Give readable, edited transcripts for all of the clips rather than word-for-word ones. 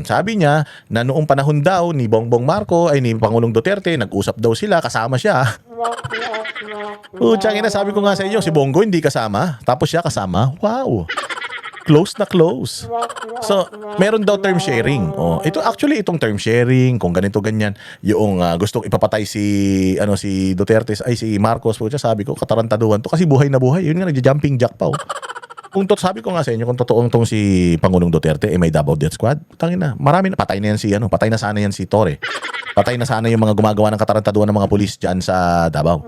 Sabi niya na noong panahon daw ni Bongbong Marcos ay ni Pangulong Duterte, nag-usap daw sila, kasama siya. Putsang ina, sabi ko nga sa inyo, si Bongo hindi kasama, tapos siya kasama. Wow. Close na close. So, meron daw term sharing. Oh, ito actually itong term sharing, kung ganito ganyan, yung gustong ipapatay si Duterte ay si Marcos, pucha, sabi ko katarantaduhan to kasi buhay na buhay. Yun nga nagja-jumping jack pa. Oh. Sabi ko nga sa inyo, kung totoong tong si Pangulong Duterte may Davao Death Squad, tangin na. Marami na, patay na yan patay na sana yan si Torre. Patay na sana yung mga gumagawa ng katarantaduhan ng mga pulis diyan sa Davao.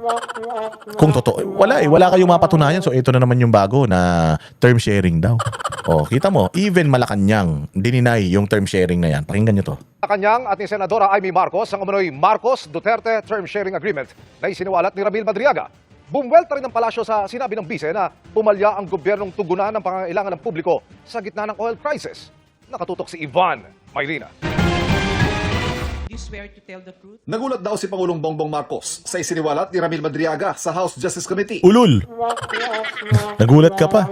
Kung totoo, wala kayong mapatunayan. So ito na naman yung bago na term sharing daw. Oh, kita mo, even Malacanang dininay yung term sharing na yan. Pakinggan nyo to. Malacanang at ni Senadora Amy Marcos ang umano'y Marcos-Duterte Term Sharing Agreement na isiniwalat ni Ramil Madriaga. Bumwelta rin ng palasyo sa sinabi ng bise na pumalya ang gobyernong tugunan ng pangangailangan ng publiko sa gitna ng oil crisis. Nakatutok si Ivan Mayrina. You swear to tell the truth? Nagulat daw si Pangulong Bongbong Marcos sa isiniwalat ni Ramil Madriaga sa House Justice Committee. Ulul! Nagulat ka pa.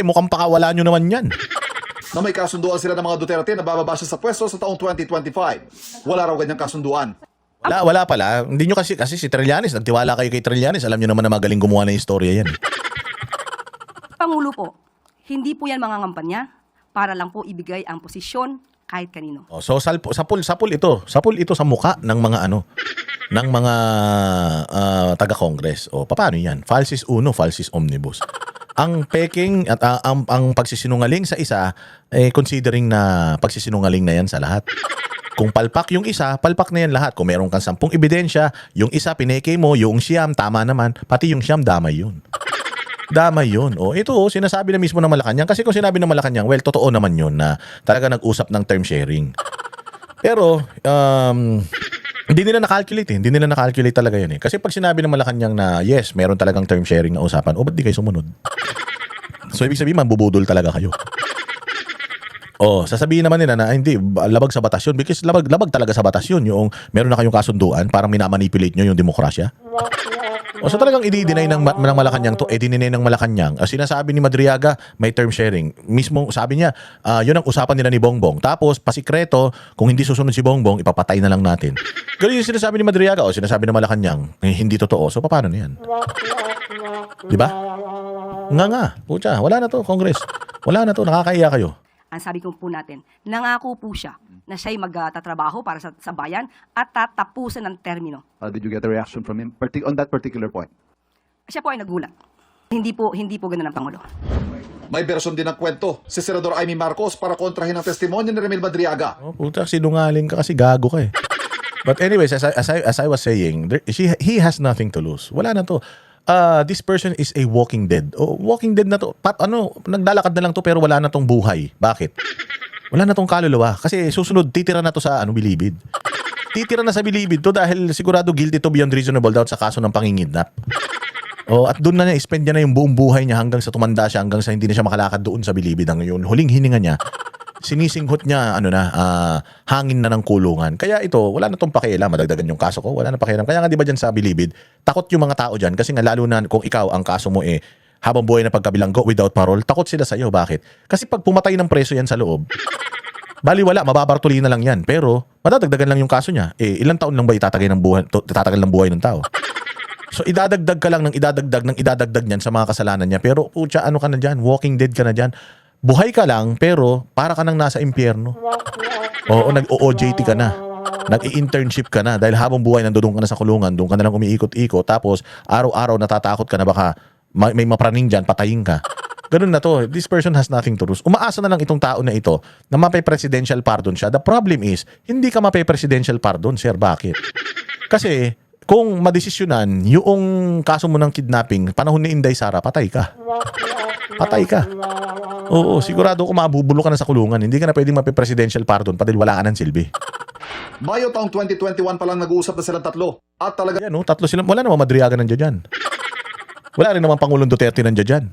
Mukhang pakawala nyo naman yan. Na may kasunduan sila ng mga Duterte na bababa siya sa pwesto sa taong 2025. Wala raw ganyang kasunduan. Wala pala. Hindi nyo kasi si Trillanes, nagtiwala kayo kay Trillanes, alam nyo naman na magaling gumawa ng istorya yan. Pangulo po, hindi po yan mangangampanya para lang po ibigay ang posisyon kahit kanino. Oh, so sapul ito sa muka ng mga taga-Congress. O paano yan? Falsis uno, falsis omnibus. Ang peking at ang pagsisinungaling sa isa, considering na pagsisinungaling na yan sa lahat. Kung palpak yung isa, palpak na yan lahat. Kung meron kang 10 ebidensya, yung isa pineke mo, yung siyam, tama naman, pati yung siyam, damay yun. Damay yun. O ito, sinasabi na mismo ng Malacanang. Kasi kung sinabi ng Malacanang, well, totoo naman yun na talaga nag-usap ng term sharing. Pero, hindi nila na-calculate. Hindi nila na-calculate talaga yun. Kasi pag sinabi ng Malacanang na, yes, meron talagang term sharing na usapan, ba't di kayo sumunod? So, ibig sabihin, mambubudol talaga kayo. Sasabihin naman nila na hindi, labag sa batas yun because labag talaga sa batas yun. Yung meron na kayong kasunduan, parang minamanipulate nyo yung demokrasya. So talagang i-deny ng Malacanang to, dinay ng Malacanang. Sinasabi ni Madriaga, may term sharing. Mismo sabi niya, yun ang usapan nila ni Bongbong. Tapos, pasikreto, kung hindi susunod si Bongbong, ipapatay na lang natin. Ganun yung sinasabi ni Madriaga o sinasabi ni Malacanang, hindi totoo. So, paano na yan? Diba? Nga. Pucha, wala na to, Congress. Wala na to, nakakaiya kayo. Ang sabi ko po natin, nangako po siya na siya'y magtatrabaho para sa bayan at tatapusin ang termino. Did you get a reaction from him on that particular point? Siya po ay nagulat. Hindi po ganun ang Pangulo. May bersyon din ng kwento si Senador Amy Marcos para kontrahin ang testimonya ni Ramil Madriaga. Puta, sinungaling ka kasi gago ka eh. But anyways, as I was saying, he has nothing to lose. Wala na to. This person is a walking dead. Walking dead na to. Naglalakad na lang to pero wala na tong buhay. Bakit? Wala na tong kaluluwa. Kasi susunod, titira na to sa bilibid. Titira na sa bilibid to dahil sigurado guilty to beyond reasonable doubt sa kaso ng pangingidnap. At doon na niya, spend niya na yung buong buhay niya hanggang sa tumanda siya, hanggang sa hindi na siya makalakad doon sa bilibid. Ang yun, huling hininga niya, sinisinghot niya, hangin na ng kulungan. Kaya ito, wala na tong pakialam. Madagdagan yung kaso ko, wala na pakialam. Kaya nga di ba dyan sa bilibid, takot yung mga tao dyan. Kasi nga lalo na kung ikaw, ang kaso mo habang buhay na pagkabilanggo without parole, takot sila sa'yo. Bakit? Kasi pag pumatay ng preso yan sa loob, baliwala, mababartuli na lang yan. Pero, madadagdagan lang yung kaso niya. Ilang taon lang ba itatagal ng buhay ng tao? So, idadagdag ka lang ng idadagdag niyan sa mga kasalanan niya. Pero, pucha, ano ka na dyan? Walking dead ka na dyan. Buhay ka lang, pero para ka nang nasa impyerno. Nag-OJT ka na. Nag-i-internship ka na. Dahil habang buhay, nandoon ka na sa kulungan, doon ka na lang umiikot-ikot. Tapos, araw-araw natatakot ka na baka may mapraning dyan, patayin ka. Ganun na to. This person has nothing to lose. Umaasa na lang itong tao na ito na mapay-presidential pardon siya. The problem is, hindi ka mapay-presidential pardon, sir. Bakit? Kasi, kung madesisyonan, yung kaso mo ng kidnapping, panahon ni Inday Sara, patay ka. Patay ka. Oo, sigurado kung mabubulo ka na sa kulungan, hindi ka na pwedeng mapi-presidential pardon dahil wala ka ng silbi. Mayo taong 2021 pa lang nag-uusap na silang tatlo. At talaga Yan, tatlo sila. Wala namang Madriaga nandiyan dyan. Wala rin namang Pangulong Duterte nandiyan dyan.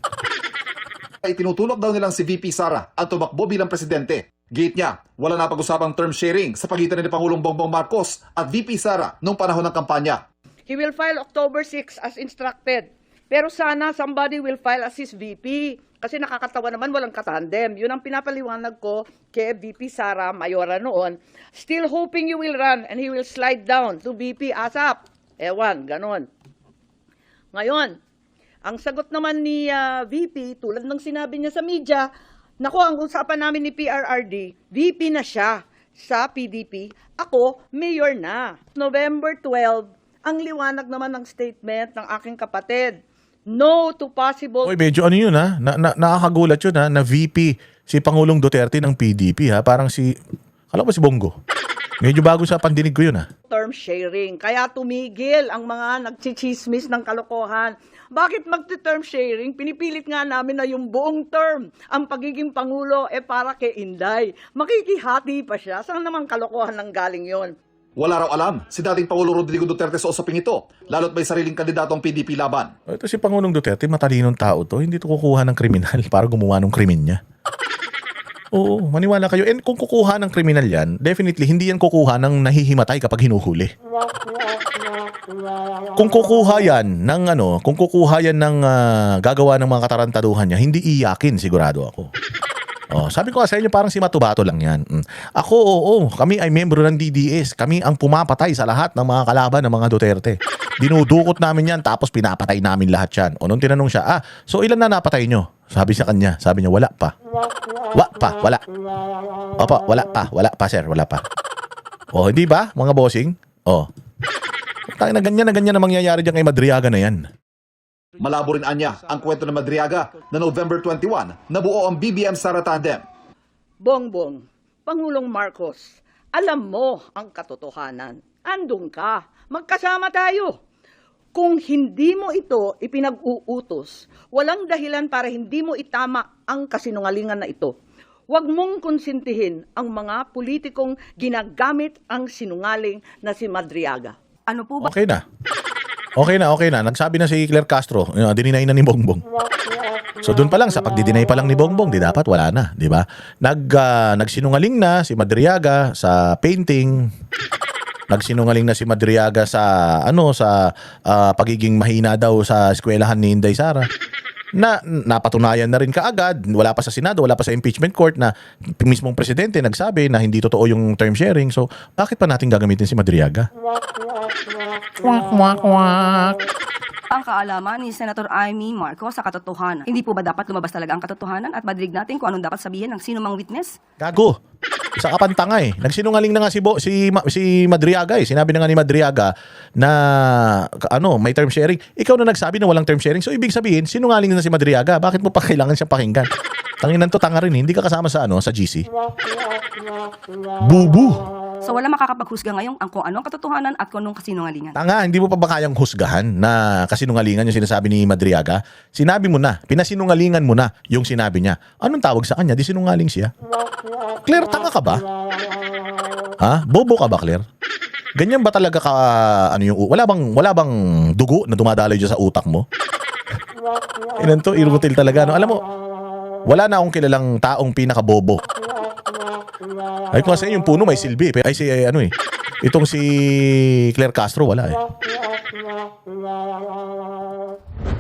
ay tinutulak daw nilang si VP Sara ang tumakbo bilang presidente. Gate niya, wala na pag-usapang term sharing sa pagitan ni Pangulong Bongbong Marcos at VP Sara noong panahon ng kampanya. He will file October 6 as instructed. Pero sana somebody will file as his VP Kasi nakakatawa naman, walang katandem. Yun ang pinapaliwanag ko kay VP Sara Mayora noon. Still hoping you will run and he will slide down to VP ASAP. Ewan, ganon. Ngayon, ang sagot naman ni VP, tulad ng sinabi niya sa media, naku, ang usapan namin ni PRRD, VP na siya sa PDP, ako, mayor na. November 12, ang liwanag naman ng statement ng aking kapatid. No to possible... Oy, medyo ano yun ha? Nakakagulat yun ha? Na VP si Pangulong Duterte ng PDP ha? Parang kala ko ba si Bongo? Medyo bago sa pandinig ko yun ha? term sharing. Kaya tumigil ang mga nagchichismis ng kalokohan. Bakit magti-term sharing? Pinipilit nga namin na yung buong term, ang pagiging Pangulo, para kay Inday. Makikihati pa siya. Saan naman kalokohan ng galing yon? Wala raw alam si dating Pangulo Rodrigo Duterte sa usaping ito, lalo't may sariling kandidatong PDP laban. Ito si Pangulong Duterte, matalinong tao to. Hindi to kukuha ng kriminal para gumawa ng krimen niya. Oo, maniwala kayo. And kung kukuha ng kriminal yan, definitely hindi yan kukuha ng nahihimatay kapag hinuhuli. Kung kukuha yan ng gagawa ng mga katarantaduhan niya, hindi iyakin, sigurado ako. Oh, sabi ko sa inyo, parang si Matubato lang yan. Ako, kami ay membro ng DDS. Kami ang pumapatay sa lahat ng mga kalaban ng mga Duterte. Dinudukot namin yan, tapos pinapatay namin lahat yan. O nung tinanong siya, so ilan na napatay nyo? Sabi sa kanya, wala pa. Wala. Opo, wala pa sir, wala pa. O, hindi ba, mga bossing? O, tayo na ganyan na mangyayari dyan kay Madriaga na yan. Malabo rin anya ang kwento ng Madriaga na November 21 nabuo ang BBM Sara Tandem. Bongbong, Pangulong Marcos, alam mo ang katotohanan. Andun ka. Magkasama tayo. Kung hindi mo ito ipinag-uutos, walang dahilan para hindi mo itama ang kasinungalingan na ito. Huwag mong konsintihin ang mga politikong ginagamit ang sinungaling na si Madriaga. Ano po ba? Okay na. Nagsabi na si Claire Castro, dininay na ni Bongbong. So doon pa lang, sa pagdidinay pa lang ni Bongbong, di dapat wala na, di ba? Nagsinungaling na si Madriaga sa painting. Nagsinungaling na si Madriaga sa pagiging mahina daw sa eskwelahan ni Inday Sara. Napatunayan na rin kaagad, wala pa sa Senado, wala pa sa impeachment court, na mismong presidente nagsabi na hindi totoo yung term sharing. So bakit pa natin gagamitin si Madriaga? Ang kaalaman ni Senator Amy Marcos sa katotohanan. Hindi po ba dapat lumabas talaga ang katotohanan at madinig natin kung anong dapat sabihin ng sino mang witness? Gago. Isa ka pang tanga eh. Nagsinungaling na nga si Madriaga eh. Sinabi na nga ni Madriaga na may term sharing. Ikaw na nagsabi na walang term sharing. So ibig sabihin, sinungaling na si Madriaga. Bakit mo pa kailangan siyang pakinggan? Tanginan to, tanga rin eh. Hindi ka kasama sa GC. Bubu. So wala makakapaghusga ngayon kung anong katotohanan at kung anong kasinungalingan. Tanga, hindi mo pa ba kayang husgahan na kasinungalingan yung sinasabi ni Madriaga? Sinabi mo na, pinasinungalingan mo na yung sinabi niya. Anong tawag sa kanya? Di sinungaling siya. Claire, tanga ka ba? Ha? Bobo ka ba, Claire? Ganyan ba talaga ka, wala bang dugo na dumadaloy dyan sa utak mo? Inan to, irutil talaga. No? Alam mo, wala na akong kilalang taong pinakabobo. Ay kung kasi yung puno may silbi. Itong si Claire Castro wala eh.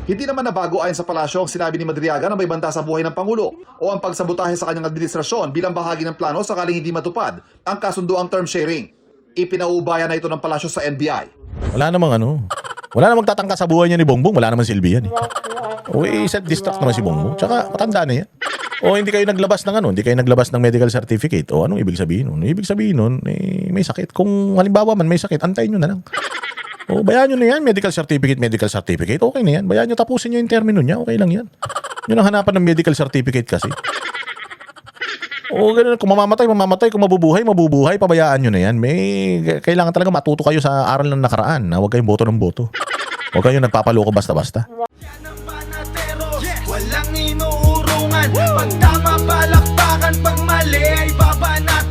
Hindi naman nabago ayon sa palasyo ang sinabi ni Madriaga na may banta sa buhay ng Pangulo o ang pagsabotahe sa kanyang administrasyon bilang bahagi ng plano sakaling hindi matupad ang kasunduang term sharing. Ipinauubaya na ito ng palasyo sa NBI. Wala namang tatangka sa buhay niya ni Bongbong. Wala namang silbi yan eh. Set-distract naman si Bongbong. Tsaka matanda na yan. O hindi kayo naglabas ng medical certificate. O anong ibig sabihin nun? Ibig sabihin nun, may sakit. Kung halimbawa man may sakit, antayin nyo na lang. O bayaan nyo na yan, medical certificate. Okay na yan. Bayaan nyo, tapusin nyo yung termino niya. Okay lang yan. Yun ang hanapan ng medical certificate kasi. O ganun, kung mamamatay. Kung mabubuhay. Pabayaan nyo na yan. Kailangan talaga matuto kayo sa aral ng nakaraan. Huwag kayong boto ng boto. Huwag kayong nagpapaloko basta-basta. Walang inuurungan. Pag tama palakpakan, pag mali ay babanat.